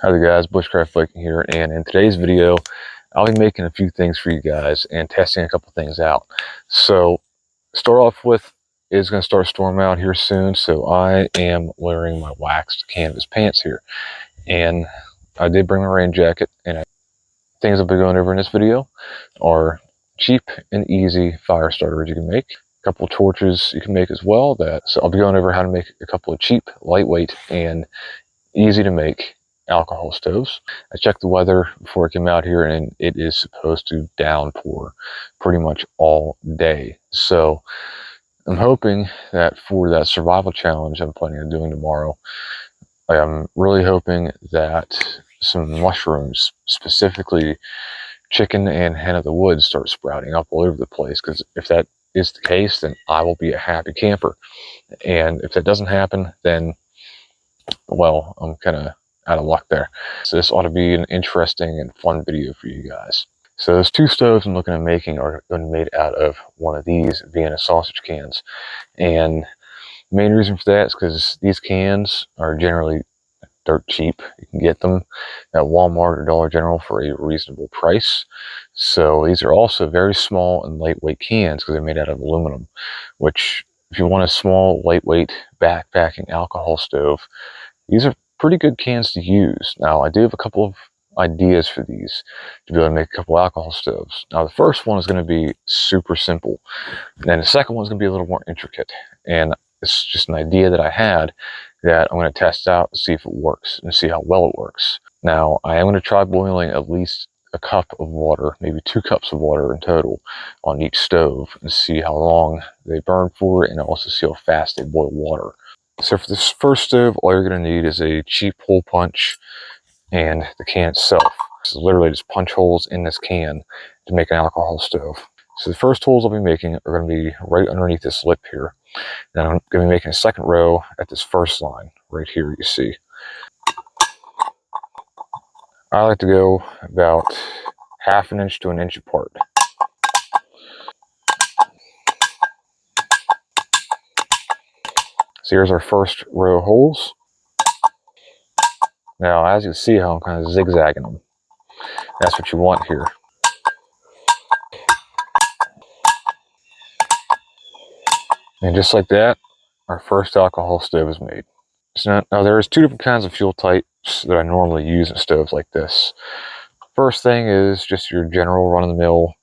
How's it guys, Bushcraft Viking here, and in today's video I'll be making a few things for you guys and testing a couple things out. So start off with, it's going to start storming out here soon, so I am wearing my waxed canvas pants here, and I did bring my rain jacket. And things I'll be going over in this video are cheap and easy fire starters you can make, a couple of torches you can make as well. So I'll be going over how to make a couple of cheap, lightweight, and easy to make alcohol stoves. I checked the weather before I came out here, and it is supposed to downpour pretty much all day. So I'm hoping that for that survival challenge I'm planning on doing tomorrow, I'm really hoping that some mushrooms, specifically chicken and hen of the woods, start sprouting up all over the place, because if that is the case, then I will be a happy camper. And if that doesn't happen, then, well, I'm kind of out of luck there. So this ought to be an interesting and fun video for you guys. So those two stoves I'm looking at making are going to be made out of one of these Vienna sausage cans. And the main reason for that is because these cans are generally dirt cheap. You can get them at Walmart or Dollar General for a reasonable price. So these are also very small and lightweight cans because they're made out of aluminum, which, if you want a small, lightweight, backpacking alcohol stove, these are pretty good cans to use. Now, I do have a couple of ideas for these to be able to make a couple alcohol stoves. Now, the first one is going to be super simple, and then the second one is going to be a little more intricate. And it's just an idea that I had that I'm going to test out to see if it works and see how well it works. Now, I am going to try boiling at least a cup of water, maybe 2 cups of water in total, on each stove, and see how long they burn for, and also see how fast they boil water. So for this first stove, all you're going to need is a cheap hole punch and the can itself. This is literally just punch holes in this can to make an alcohol stove. So the first holes I'll be making are going to be right underneath this lip here. Then I'm going to be making a second row at this first line right here, you see. I like to go about 1/2 inch to 1 inch apart. So here's our first row of holes. Now, as you see how I'm kind of zigzagging them, that's what you want here. And just like that, our first alcohol stove is made. So now there's 2 different kinds of fuel types that I normally use in stoves like this. First thing is just your general run-of-the-mill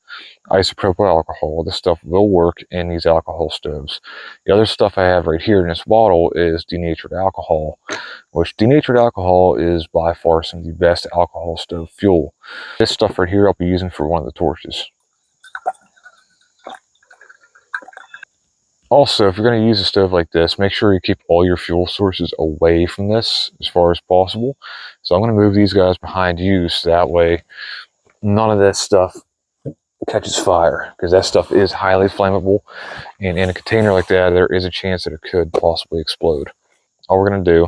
isopropyl alcohol. This stuff will work in these alcohol stoves. The other stuff I have right here in this bottle is denatured alcohol, which denatured alcohol is by far some of the best alcohol stove fuel. This stuff right here I'll be using for one of the torches. Also, if you're going to use a stove like this, make sure you keep all your fuel sources away from this as far as possible. So I'm going to move these guys behind you, so that way none of that stuff catches fire, because that stuff is highly flammable, and in a container like that, there is a chance that it could possibly explode. All we're going to do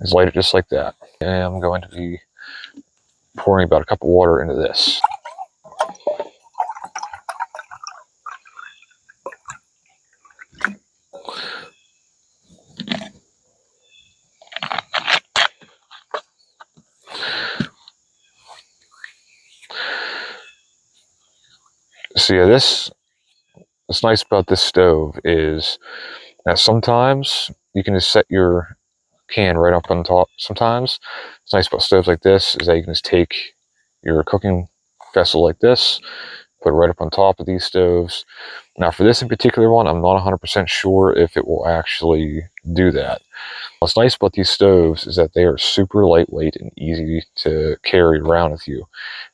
is light it just like that. And I'm going to be pouring about a cup of water into this. So yeah, what's nice about this stove is that sometimes you can just set your can right up on top. Sometimes what's nice about stoves like this is that you can just take your cooking vessel like this, put it right up on top of these stoves. Now for this in particular one, I'm not 100% sure if it will actually do that. What's nice about these stoves is that they are super lightweight and easy to carry around with you.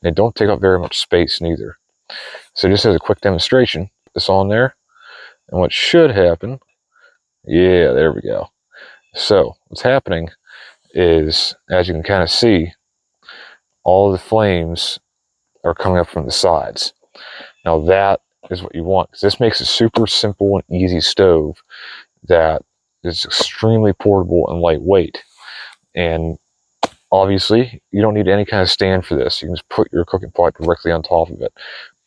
They don't take up very much space neither. So just as a quick demonstration, put this on there, and what should happen, yeah, there we go. So what's happening is, as you can kind of see, all of the flames are coming up from the sides. Now that is what you want, because this makes a super simple and easy stove that is extremely portable and lightweight. And obviously, you don't need any kind of stand for this. You can just put your cooking pot directly on top of it.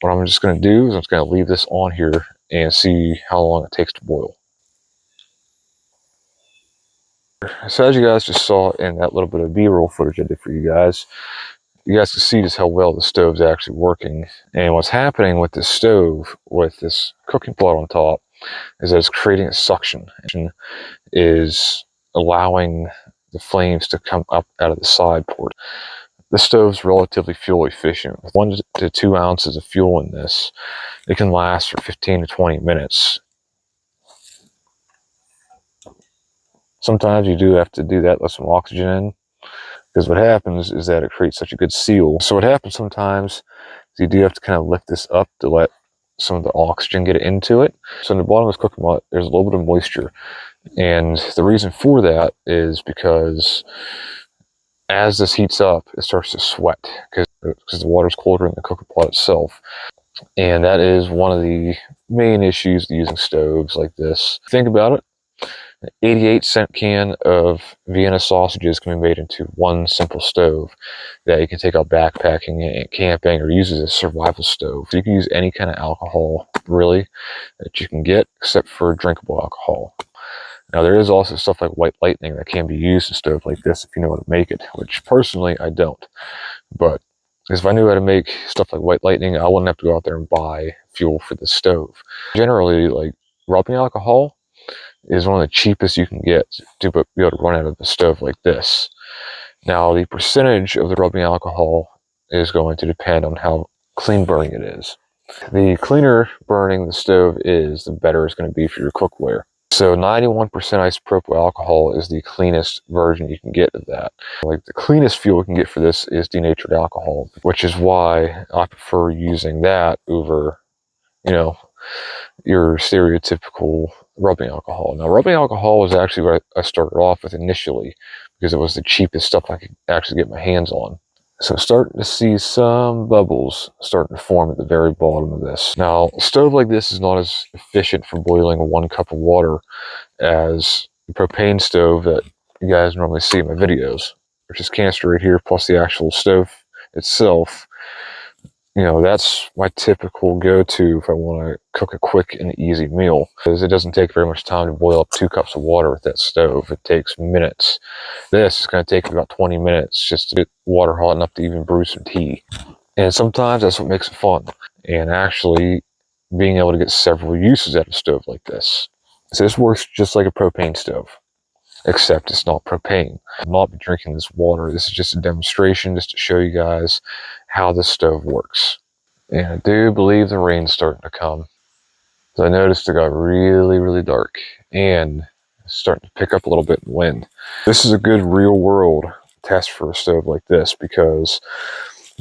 What I'm just going to do is I'm just going to leave this on here and see how long it takes to boil. So as you guys just saw in that little bit of B-roll footage I did for you guys can see just how well the stove's actually working. And what's happening with this stove, with this cooking pot on top, is that it's creating a suction. It is allowing the flames to come up out of the side port. The stove's relatively fuel efficient. With 1 to 2 ounces of fuel in this, it can last for 15 to 20 minutes. Sometimes you do have to do that, let some oxygen in, because what happens is that it creates such a good seal. So what happens sometimes is you do have to kind of lift this up to let some of the oxygen get into it. So in the bottom of this cooking pot, there's a little bit of moisture. And the reason for that is because as this heats up, it starts to sweat because the water's colder in the cooking pot itself. And that is one of the main issues with using stoves like this. Think about it. An 88-cent can of Vienna sausages can be made into one simple stove that you can take out backpacking and camping or use as a survival stove. So you can use any kind of alcohol, really, that you can get, except for drinkable alcohol. Now, there is also stuff like white lightning that can be used in a stove like this if you know how to make it, which personally I don't. But if I knew how to make stuff like white lightning, I wouldn't have to go out there and buy fuel for the stove. Generally, like rubbing alcohol is one of the cheapest you can get to be able to run out of a stove like this. Now, the percentage of the rubbing alcohol is going to depend on how clean burning it is. The cleaner burning the stove is, the better it's going to be for your cookware. So 91% isopropyl alcohol is the cleanest version you can get of that. Like the cleanest fuel we can get for this is denatured alcohol, which is why I prefer using that over, your stereotypical rubbing alcohol. Now, rubbing alcohol was actually what I started off with initially because it was the cheapest stuff I could actually get my hands on. So starting to see some bubbles starting to form at the very bottom of this. Now, a stove like this is not as efficient for boiling 1 cup of water as the propane stove that you guys normally see in my videos, which is canister right here plus the actual stove itself. That's my typical go-to if I want to cook a quick and easy meal, because it doesn't take very much time to boil up 2 cups of water with that stove. It takes minutes. This is going to take about 20 minutes just to get water hot enough to even brew some tea. And sometimes that's what makes it fun, and actually being able to get several uses out of a stove like this. So this works just like a propane stove, except it's not propane. I'll not be drinking this water. This is just a demonstration just to show you guys how this stove works. And I do believe the rain's starting to come. So I noticed it got really, really dark and it's starting to pick up a little bit in wind. This is a good real world test for a stove like this because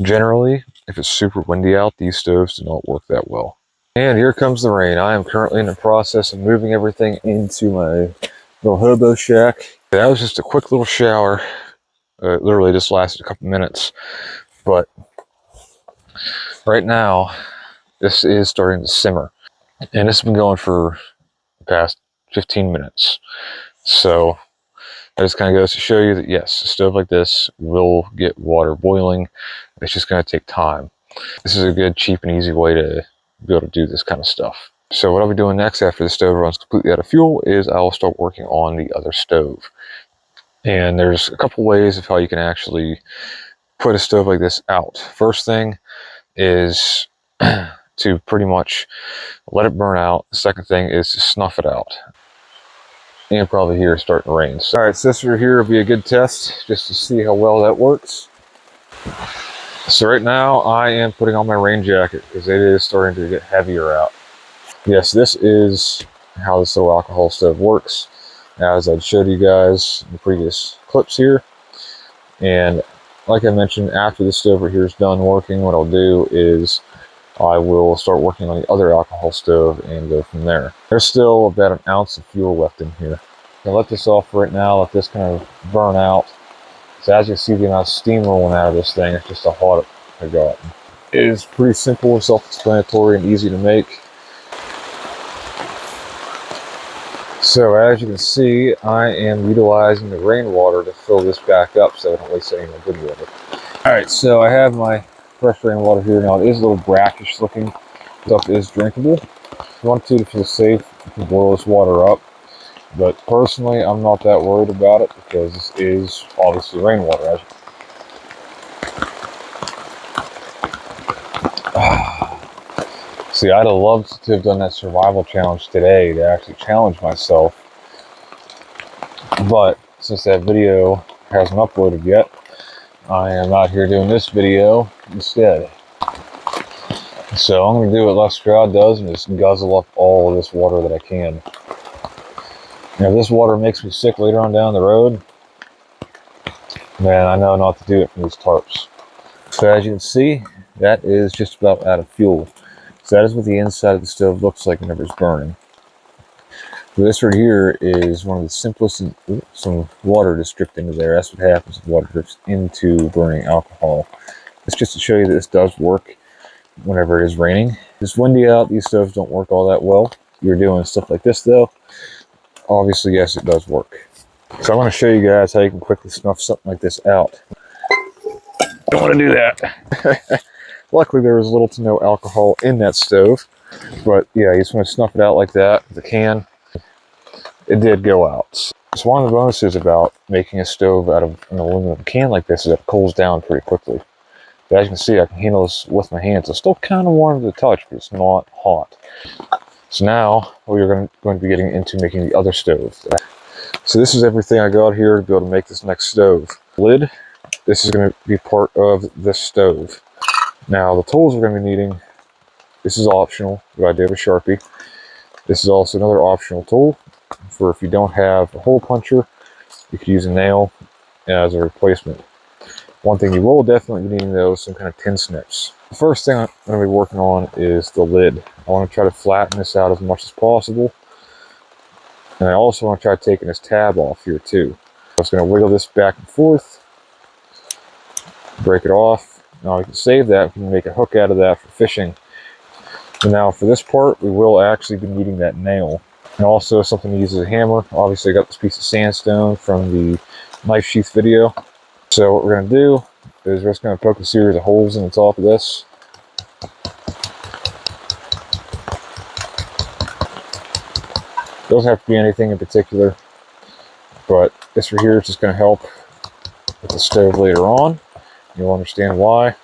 generally, if it's super windy out, these stoves do not work that well. And here comes the rain. I am currently in the process of moving everything into my little hobo shack. That was just a quick little shower. It literally just lasted a couple minutes. But right now, this is starting to simmer. And it's been going for the past 15 minutes. So that just kind of goes to show you that yes, a stove like this will get water boiling. It's just going to take time. This is a good, cheap, and easy way to be able to do this kind of stuff. So what I'll be doing next after the stove runs completely out of fuel is I will start working on the other stove. And there's a couple ways of how you can actually put a stove like this out. First thing is to pretty much let it burn out. The second thing is to snuff it out. And probably hear it starting to rain. So, all right, sister, here will be a good test just to see how well that works. So right now I am putting on my rain jacket because it is starting to get heavier out. Yes, this is how this little alcohol stove works, as I showed you guys in the previous clips here. And like I mentioned, after the stove right here is done working, what I'll do is I will start working on the other alcohol stove and go from there. There's still about an ounce of fuel left in here. I'll let this off right now, let this kind of burn out. So as you see the amount of steam rolling out of this thing, it's just how hot it got. It is pretty simple, self-explanatory, and easy to make. So as you can see, I am utilizing the rainwater to fill this back up so I don't waste any more good water. Alright, so I have my fresh rainwater here now. It is a little brackish looking. Stuff is drinkable. If you want to feel safe, you can boil this water up. But personally, I'm not that worried about it because this is obviously rainwater. See, I'd have loved to have done that survival challenge today to actually challenge myself. But since that video hasn't uploaded yet, I am out here doing this video instead. So I'm going to do what Les Stroud does and just guzzle up all of this water that I can. Now, if this water makes me sick later on down the road, man, I know not to do it from these tarps. So as you can see, that is just about out of fuel. So that is what the inside of the stove looks like whenever it's burning. This right here is one of the simplest, some water just dripped into there. That's what happens if water drips into burning alcohol. It's just to show you that this does work whenever it is raining. It's windy out, these stoves don't work all that well. If you're doing stuff like this though, obviously yes, it does work. So I'm going to show you guys how you can quickly snuff something like this out. Don't want to do that. Luckily there was little to no alcohol in that stove, but yeah, you just want to snuff it out like that with a can. It did go out. So one of the bonuses about making a stove out of an aluminum can like this is that it cools down pretty quickly. But as you can see, I can handle this with my hands. It's still kind of warm to the touch, but it's not hot. So now we are going to be getting into making the other stove. So this is everything I got here to be able to make this next stove. Lid, this is going to be part of this stove. Now the tools we're going to be needing, this is optional, but I do have a Sharpie. This is also another optional tool for if you don't have a hole puncher, you could use a nail as a replacement. One thing you will definitely be needing though is some kind of tin snips. The first thing I'm going to be working on is the lid. I want to try to flatten this out as much as possible. And I also want to try taking this tab off here too. I'm just going to wiggle this back and forth, break it off. Now we can save that, we can make a hook out of that for fishing. And now for this part, we will actually be needing that nail. And also something to use as a hammer. Obviously I got this piece of sandstone from the knife sheath video. So what we're going to do is we're just going to poke a series of holes in the top of this. Doesn't have to be anything in particular, but this right here is just going to help with the stove later on. You'll understand why.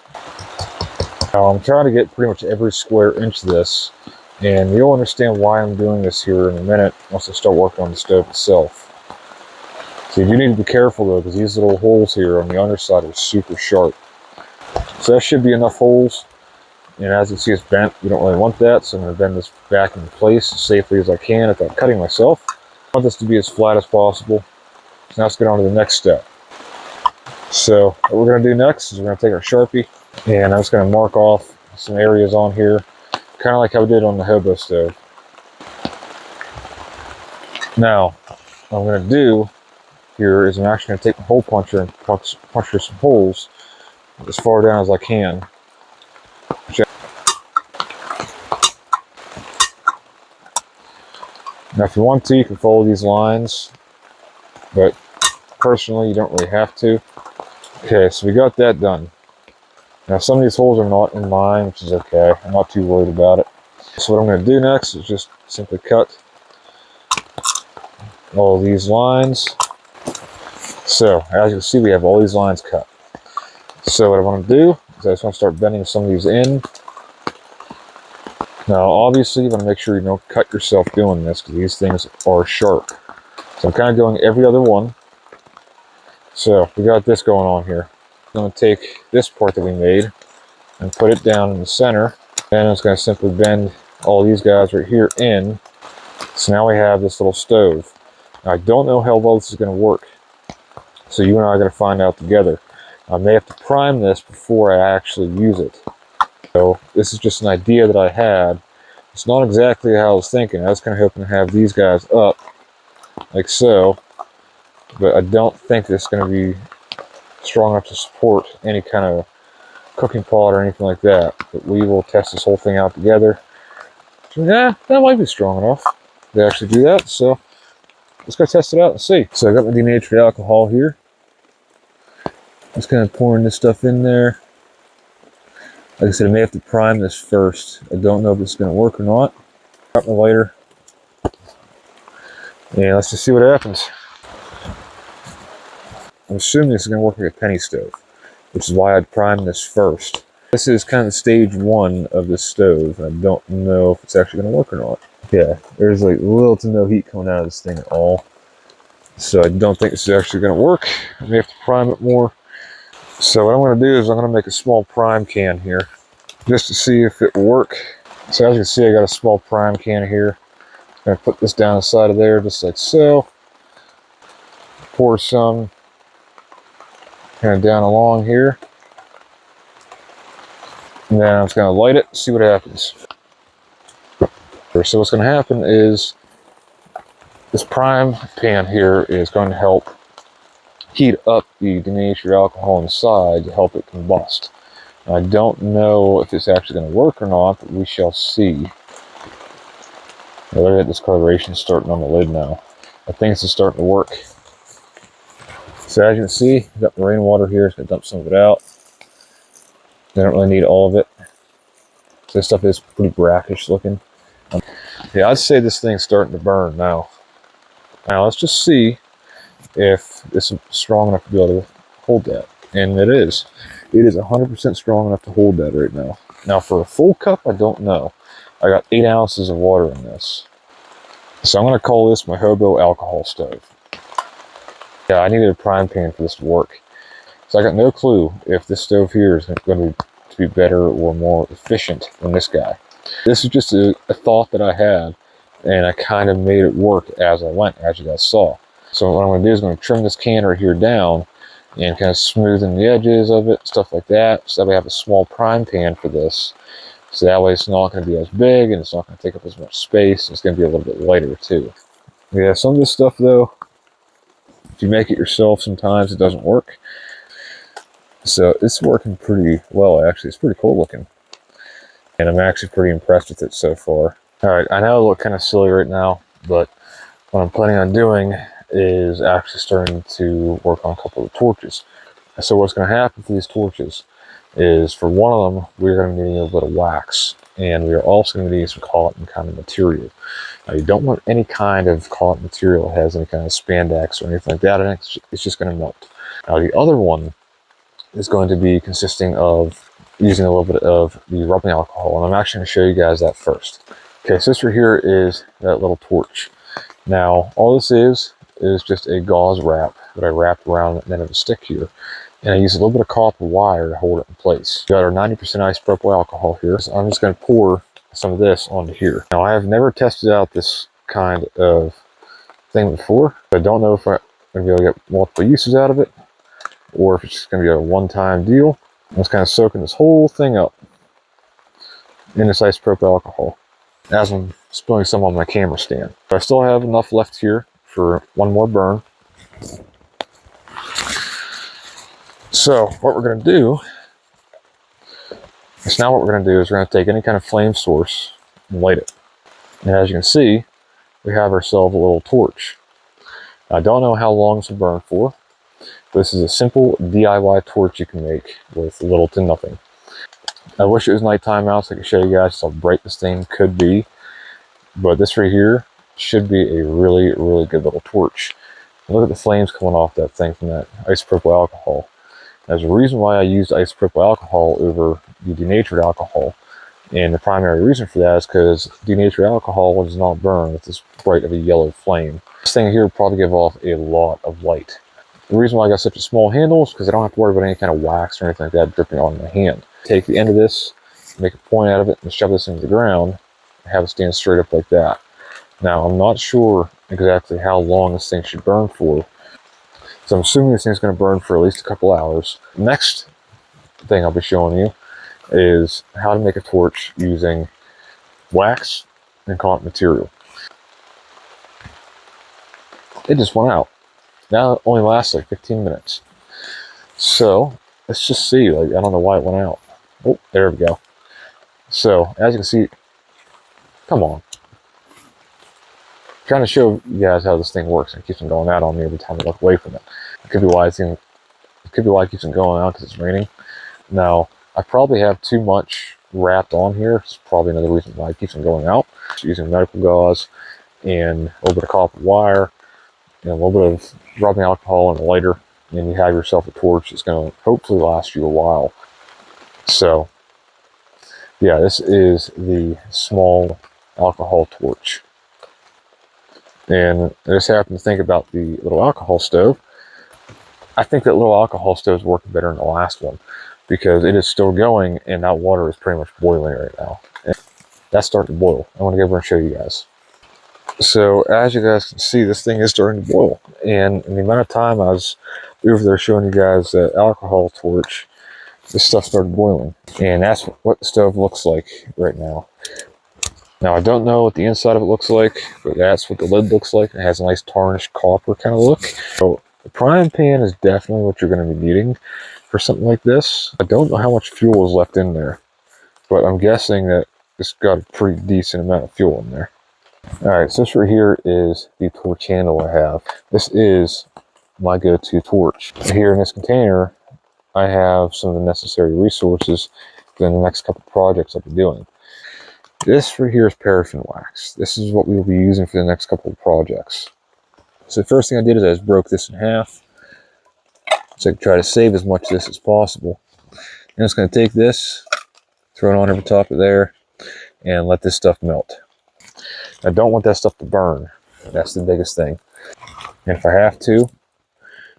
Now I'm trying to get pretty much every square inch of this, and you'll understand why I'm doing this here in a minute once I start working on the stove itself. So you do need to be careful though, because these little holes here on the underside are super sharp. So that should be enough holes. And as you can see, it's bent. You don't really want that, so I'm going to bend this back into place as safely as I can without cutting myself. I want this to be as flat as possible. So now let's get on to the next step. So what we're going to do next is we're going to take our Sharpie, and I'm just going to mark off some areas on here, kind of like how we did on the Hobo stove. Now, what I'm going to do here is I'm actually going to take the hole puncher and puncture some holes as far down as I can. Now if you want to, you can follow these lines, but personally you don't really have to. Okay, so we got that done. Now some of these holes are not in line, which is okay. I'm not too worried about it. So what I'm going to do next is just simply cut all these lines. So as you can see, we have all these lines cut. So what I want to do is I just want to start bending some of these in. Now obviously you want to make sure you don't cut yourself doing this because these things are sharp. So I'm kind of going every other one. So we got this going on here. I'm going to take this part that we made and put it down in the center. Then I'm just going to simply bend all these guys right here in. So now we have this little stove. Now I don't know how well this is going to work. So you and I are going to find out together. I may have to prime this before I actually use it. So this is just an idea that I had. It's not exactly how I was thinking. I was kind of hoping to have these guys up like so, but I don't think it's going to be strong enough to support any kind of cooking pot or anything like that. But we will test this whole thing out together. So, yeah, that might be strong enough to actually do that. So let's go test it out and see. So I got my denatured alcohol here. Just kind of pouring this stuff in there. Like I said, I may have to prime this first. I don't know if it's going to work or not. Got my lighter. And let's just see what happens. I'm assuming this is going to work like a penny stove, which is why I'd prime this first. This is kind of stage 1 of this stove. I don't know if it's actually going to work or not. Yeah, there's like little to no heat coming out of this thing at all. So I don't think this is actually going to work. I may have to prime it more. So what I'm going to do is I'm going to make a small prime can here, just to see if it will work. So as you can see, I got a small prime can here. I'm going to put this down the side of there, just like so. Pour some kind of down along here. And then I'm just going to light it, see what happens. So what's going to happen is this prime pan here is going to help heat up the denatured alcohol inside to help it combust. I don't know if it's actually going to work or not, but we shall see. Look at this coloration starting on the lid now. I think this is starting to work. So as you can see, I've got the rainwater here. It's going to dump some of it out. I don't really need all of it. So this stuff is pretty brackish looking. Yeah, I'd say this thing's starting to burn now. Now let's just see if this is strong enough to be able to hold that. And it is. It is 100% strong enough to hold that right now. Now for a full cup, I don't know. I got 8 ounces of water in this. So I'm going to call this my Hobo alcohol stove. Yeah, I needed a prime pan for this to work. So I got no clue if this stove here is going to be better or more efficient than this guy. This is just a thought that I had, and I kind of made it work as I went, as you guys saw. So what I'm going to do is I'm going to trim this can right here down and kind of smoothen the edges of it, stuff like that, so that we have a small prime pan for this. So that way it's not going to be as big and it's not going to take up as much space. It's going to be a little bit lighter too. Yeah, some of this stuff though, if you make it yourself, sometimes it doesn't work. So it's working pretty well actually. It's pretty cool looking. And I'm actually pretty impressed with it so far. Alright, I know I look kind of silly right now, but what I'm planning on doing is actually starting to work on a couple of torches. So what's going to happen for these torches is for one of them, we're going to need a little bit of wax. And we are also going to need some cotton kind of material. Now, you don't want any kind of cotton material that has any kind of spandex or anything like that, and it's just going to melt. Now, the other one is going to be consisting of using a little bit of the rubbing alcohol, and I'm actually going to show you guys that first. Okay, so this right here is that little torch. Now, all this is just a gauze wrap that I wrapped around the end of a stick here. And I use a little bit of copper wire to hold it in place. We got our 90% isopropyl alcohol here. So I'm just going to pour some of this onto here. Now, I have never tested out this kind of thing before. I don't know if I'm going to be able to get multiple uses out of it, or if it's just going to be a one-time deal. I'm just kind of soaking this whole thing up in this isopropyl alcohol as I'm spilling some on my camera stand. I still have enough left here for one more burn. So what we're going to do is now we're going to take any kind of flame source and light it. And as you can see, we have ourselves a little torch. I don't know how long this will burn for. This is a simple DIY torch you can make with little to nothing. I wish it was nighttime out so I could show you guys how bright this thing could be. But this right here should be a really, really good little torch. Look at the flames coming off that thing from that isopropyl alcohol. There's a reason why I used isopropyl alcohol over the denatured alcohol. And the primary reason for that is because denatured alcohol does not burn with this bright of a yellow flame. This thing here will probably give off a lot of light. The reason why I got such a small handle is because I don't have to worry about any kind of wax or anything like that dripping on my hand. Take the end of this, make a point out of it, and shove this into the ground, and have it stand straight up like that. Now, I'm not sure exactly how long this thing should burn for, so I'm assuming this thing's going to burn for at least a couple hours. Next thing I'll be showing you is how to make a torch using wax and cotton material. It just went out. Now it only lasts like 15 minutes. So let's just see. Like, I don't know why it went out. Oh, there we go. So as you can see, come on. I'm trying to show you guys how this thing works. It keeps on going out on me every time I look away from it. It could be why it keeps on going out because it's raining. Now, I probably have too much wrapped on here. It's probably another reason why it keeps on going out. Just using medical gauze and a little bit of copper wire, and a little bit of rubbing alcohol and a lighter, and you have yourself a torch that's going to hopefully last you a while. So yeah, this is the small alcohol torch. And I just happened to think about the little alcohol stove. I think that little alcohol stove is working better than the last one because it is still going and that water is pretty much boiling right now. And that's starting to boil. I want to go over and show you guys. So as you guys can see, this thing is starting to boil. And in the amount of time I was over there showing you guys the alcohol torch, this stuff started boiling. And that's what the stove looks like right now. Now I don't know what the inside of it looks like, but that's what the lid looks like. It has a nice tarnished copper kind of look. So the frying pan is definitely what you're going to be needing for something like this. I don't know how much fuel is left in there, but I'm guessing that it's got a pretty decent amount of fuel in there. Alright, so this right here is the torch handle I have. This is my go-to torch. Here in this container, I have some of the necessary resources for the next couple projects I'll be doing. This right here is paraffin wax. This is what we will be using for the next couple of projects. So the first thing I did is I just broke this in half. So I can try to save as much of this as possible. And I'm just going to take this, throw it on over top of there, and let this stuff melt. I don't want that stuff to burn. That's the biggest thing. And if I have to,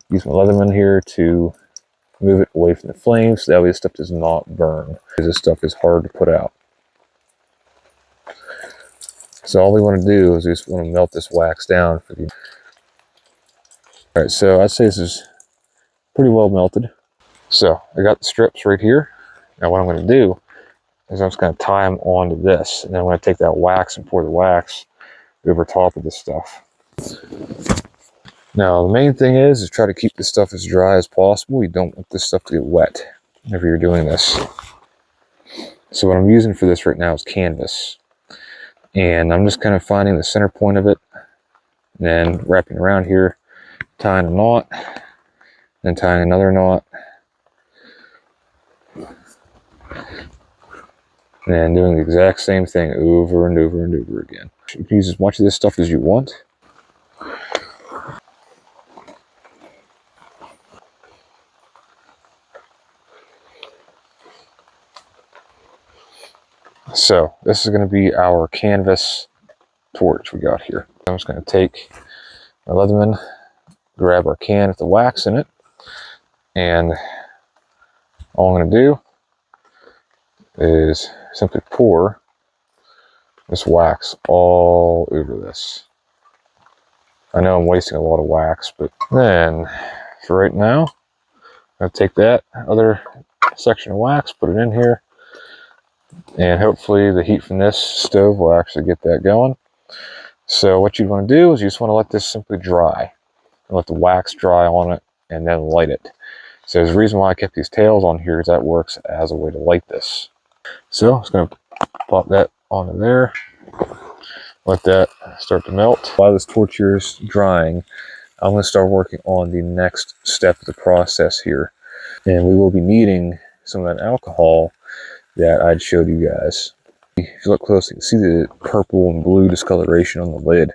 use my Leatherman here to move it away from the flames so that way this stuff does not burn. Because this stuff is hard to put out. So all we want to do is we just want to melt this wax down for the... Alright, so I'd say this is pretty well melted. So I got the strips right here. Now what I'm going to do is I'm just going to tie them onto this. And then I'm going to take that wax and pour the wax over top of this stuff. Now the main thing is try to keep this stuff as dry as possible. You don't want this stuff to get wet whenever you're doing this. So what I'm using for this right now is canvas. And I'm just kind of finding the center point of it, and then wrapping around here, tying a knot, then tying another knot, and doing the exact same thing over and over and over again. You can use as much of this stuff as you want. So this is going to be our canvas torch we got here. I'm just going to take my Leatherman, grab our can with the wax in it, and all I'm going to do is simply pour this wax all over this. I know I'm wasting a lot of wax, but then for right now, I'm going to take that other section of wax, put it in here, and hopefully the heat from this stove will actually get that going. So what you want to do is you just want to let this simply dry, and let the wax dry on it, and then light it. So there's a reason why I kept these tails on here, is that works as a way to light this. So I'm just going to pop that onto there, let that start to melt. While this torch here is drying, I'm going to start working on the next step of the process here. And we will be needing some of that alcohol that I'd showed you guys. If you look closely, you can see the purple and blue discoloration on the lid.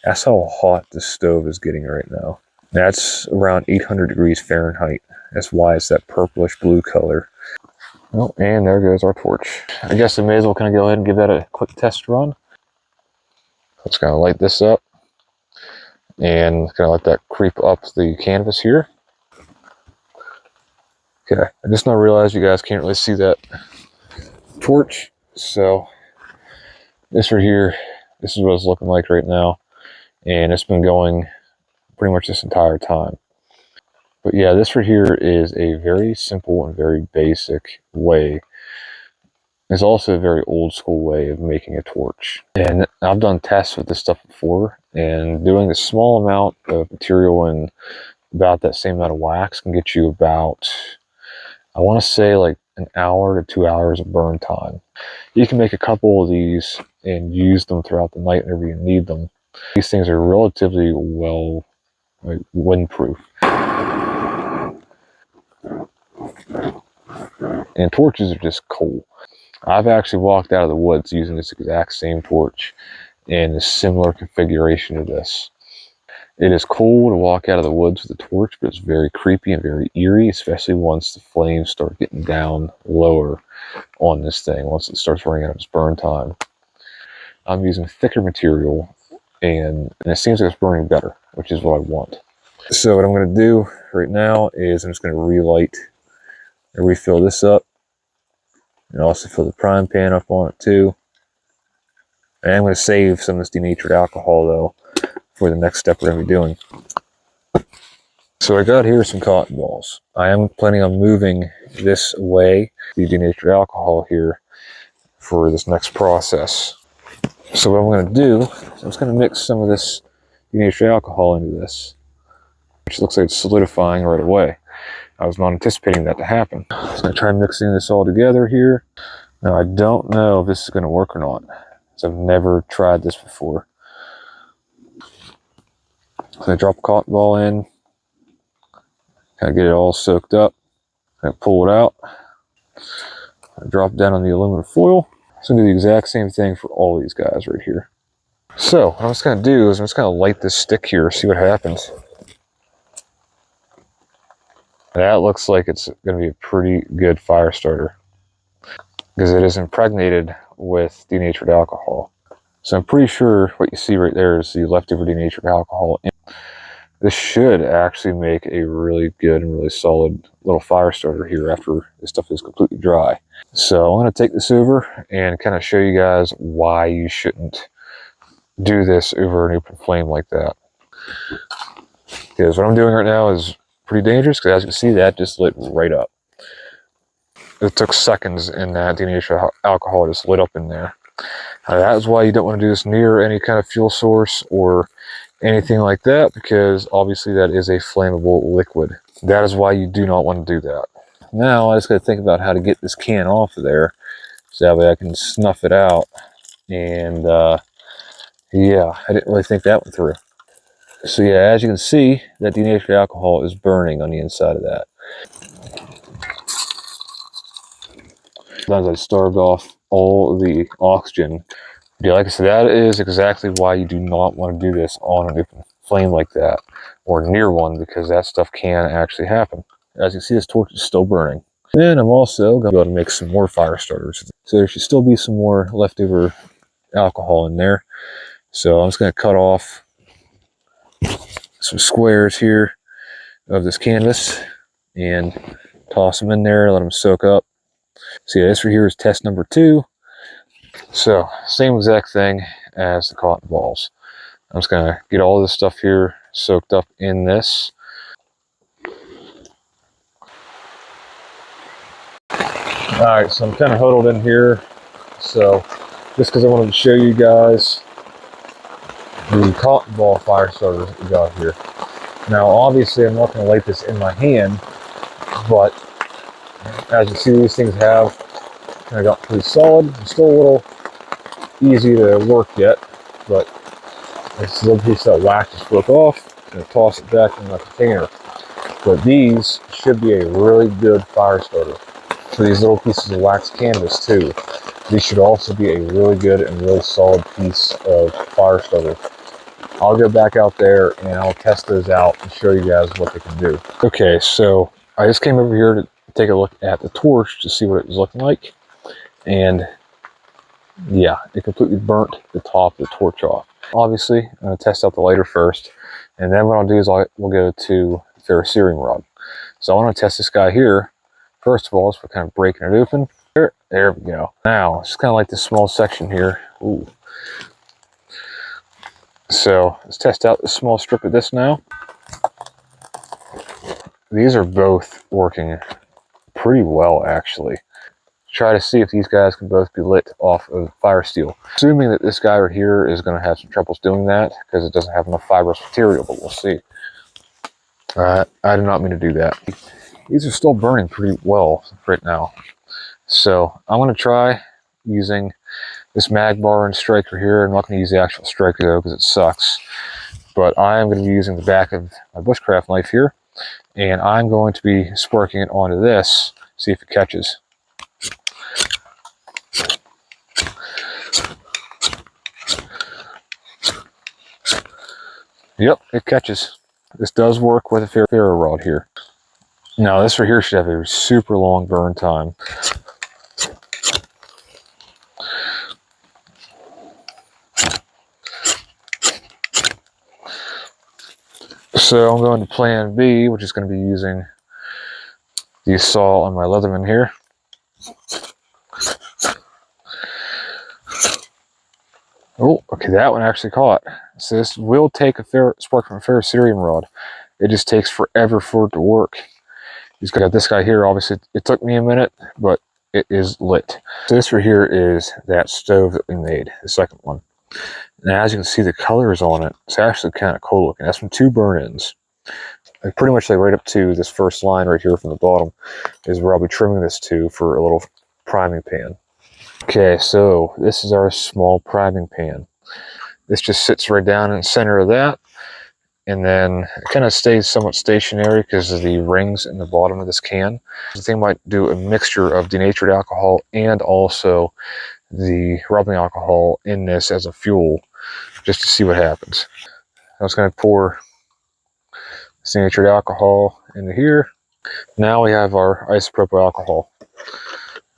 That's how hot this stove is getting right now. That's around 800 degrees Fahrenheit. That's why it's that purplish blue color. Oh, and there goes our torch. I guess I may as well kind of go ahead and give that a quick test run. Let's kind of light this up and kind of let that creep up the canvas here. Okay, I just now realized you guys can't really see that torch. So this right here, this is what it's looking like right now. And it's been going pretty much this entire time. But yeah, this right here is a very simple and very basic way. It's also a very old school way of making a torch. And I've done tests with this stuff before, and doing a small amount of material and about that same amount of wax can get you about, I want to say, like an hour to 2 hours of burn time. You can make a couple of these and use them throughout the night whenever you need them. These things are relatively well, like, windproof. And torches are just cool. I've actually walked out of the woods using this exact same torch, in a similar configuration to this. It is cool to walk out of the woods with a torch, but it's very creepy and very eerie, especially once the flames start getting down lower on this thing, once it starts running out of its burn time. I'm using thicker material, and it seems like it's burning better, which is what I want. So what I'm going to do right now is I'm just going to relight and refill this up, and also fill the prime pan up on it too. And I'm going to save some of this denatured alcohol though for the next step we're going to be doing. So I got here some cotton balls. I am planning on moving this away, the denatured alcohol here, for this next process. So what I'm going to do is I'm just going to mix some of this denatured alcohol into this, which looks like it's solidifying right away. I was not anticipating that to happen. So I'm going to try mixing this all together here. Now I don't know if this is going to work or not, because I've never tried this before. So I drop a cotton ball in, kind of get it all soaked up, kind of pull it out, I drop it down on the aluminum foil. So I'm going to do the exact same thing for all these guys right here. So what I'm just going to do is I'm just going to light this stick here, see what happens. That looks like it's going to be a pretty good fire starter, because it is impregnated with denatured alcohol. So I'm pretty sure what you see right there is the leftover denatured alcohol. This should actually make a really good and really solid little fire starter here after this stuff is completely dry. So I'm going to take this over and kind of show you guys why you shouldn't do this over an open flame like that. Because what I'm doing right now is pretty dangerous, because as you can see, that just lit right up. It took seconds and that denatured alcohol just lit up in there. That is why you don't want to do this near any kind of fuel source or anything like that, because obviously that is a flammable liquid. That is why you do not want to do that. Now I just got to think about how to get this can off of there, so that way I can snuff it out. And yeah, I didn't really think that one through. So yeah, as you can see, that denatured alcohol is burning on the inside of that. Sometimes I starved off all the oxygen. Yeah, like I said, that is exactly why you do not want to do this on an open flame like that, or near one, because that stuff can actually happen. As you can see, this torch is still burning. And I'm also going to be able to make some more fire starters. So there should still be some more leftover alcohol in there. So I'm just going to cut off some squares here of this canvas and toss them in there, let them soak up. So yeah, this right here is test number 2. So same exact thing as the cotton balls. I'm just going to get all this stuff here soaked up in this. Alright, so I'm kind of huddled in here. So just because I wanted to show you guys the cotton ball fire starters that we got here. Now obviously I'm not going to light this in my hand, but as you see, these things have kind of got pretty solid. It's still a little easy to work yet, but this little piece of wax just broke off. I'm going to toss it back in my container. But these should be a really good fire starter. For these little pieces of wax canvas too, these should also be a really good and really solid piece of fire starter. I'll go back out there and I'll test those out and show you guys what they can do. Okay, so I just came over here to take a look at the torch to see what it was looking like. And yeah, it completely burnt the top of the torch off. Obviously, I'm going to test out the lighter first. And then what I'll do is we'll go to ferrocerium rod. So I want to test this guy here. First of all, so we're kind of breaking it open. There we go. Now, it's kind of like this small section here. Ooh. So let's test out this small strip of this now. These are both working pretty well, actually. Try to see if these guys can both be lit off of fire steel. Assuming that this guy right here is going to have some troubles doing that because it doesn't have enough fibrous material, but we'll see. I did not mean to do that. These are still burning pretty well right now. So I'm going to try using this mag bar and striker here. I'm not going to use the actual striker though because it sucks. But I am going to be using the back of my bushcraft knife here. And I'm going to be sparking it onto this, see if it catches. Yep, it catches. This does work with a ferro rod here. Now this right here should have a super long burn time. So I'm going to plan B, which is going to be using the saw on my Leatherman here. Oh, okay, that one actually caught. So this will take a spark from a ferrocerium rod. It just takes forever for it to work. He's got this guy here. Obviously, it took me a minute, but it is lit. So this right here is that stove that we made, the second one. And as you can see, the colors on it, it's actually kind of cool looking. That's from 2 burn-ins. Like pretty much like right up to this first line right here from the bottom is where I'll be trimming this to for a little priming pan. Okay, so this is our small priming pan. This just sits right down in the center of that, and then it kind of stays somewhat stationary because of the rings in the bottom of this can. The thing might do a mixture of denatured alcohol and also the rubbing alcohol in this as a fuel, just to see what happens. I was going to pour this denatured alcohol into here. Now we have our isopropyl alcohol.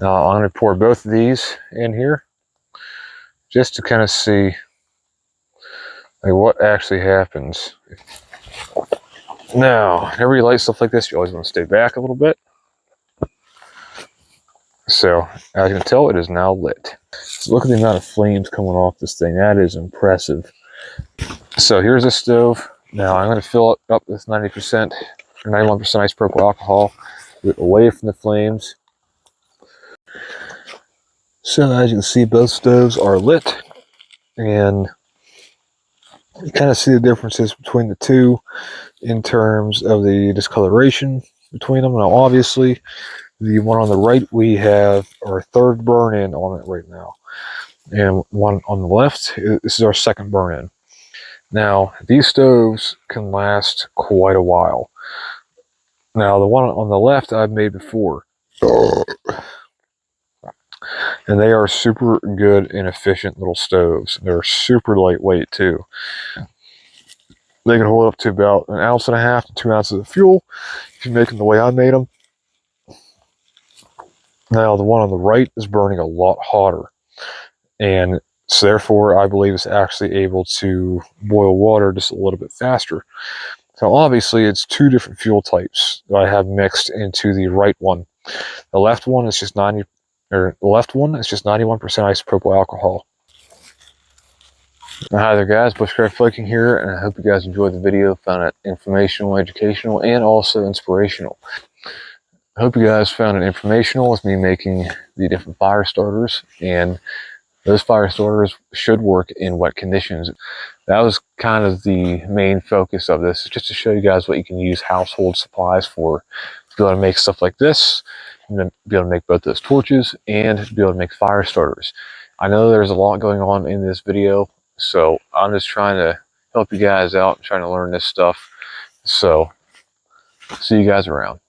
Now I'm going to pour both of these in here just to kind of see like what actually happens. Now, whenever you light stuff like this, you always want to stay back a little bit. So, as you can tell, it is now lit. So look at the amount of flames coming off this thing. That is impressive. So here's the stove. Now I'm going to fill it up with 90% or 91% isopropyl alcohol, away from the flames. So as you can see, both stoves are lit, and you kind of see the differences between the two in terms of the discoloration between them. Now obviously the one on the right, we have our 3rd burn-in on it right now, and one on the left, this is our 2nd burn-in. Now these stoves can last quite a while. Now the one on the left I've made before, and they are super good and efficient little stoves. They're super lightweight too. They can hold up to about 1.5 ounces to 2 ounces of fuel if you make them the way I made them. Now the one on the right is burning a lot hotter, and so therefore I believe it's actually able to boil water just a little bit faster. So obviously it's 2 different fuel types that I have mixed into the right one. The left one is just 91% isopropyl alcohol. Hi there guys, Bushcraft Flaking here, and I hope you guys enjoyed the video, found it informational, educational, and also inspirational. I hope you guys found it informational with me making the different fire starters, and those fire starters should work in wet conditions. That was kind of the main focus of this, just to show you guys what you can use household supplies for, to be able to make stuff like this, and then be able to make both those torches, and to be able to make fire starters. I know there's a lot going on in this video, so I'm just trying to help you guys out, trying to learn this stuff. So, see you guys around.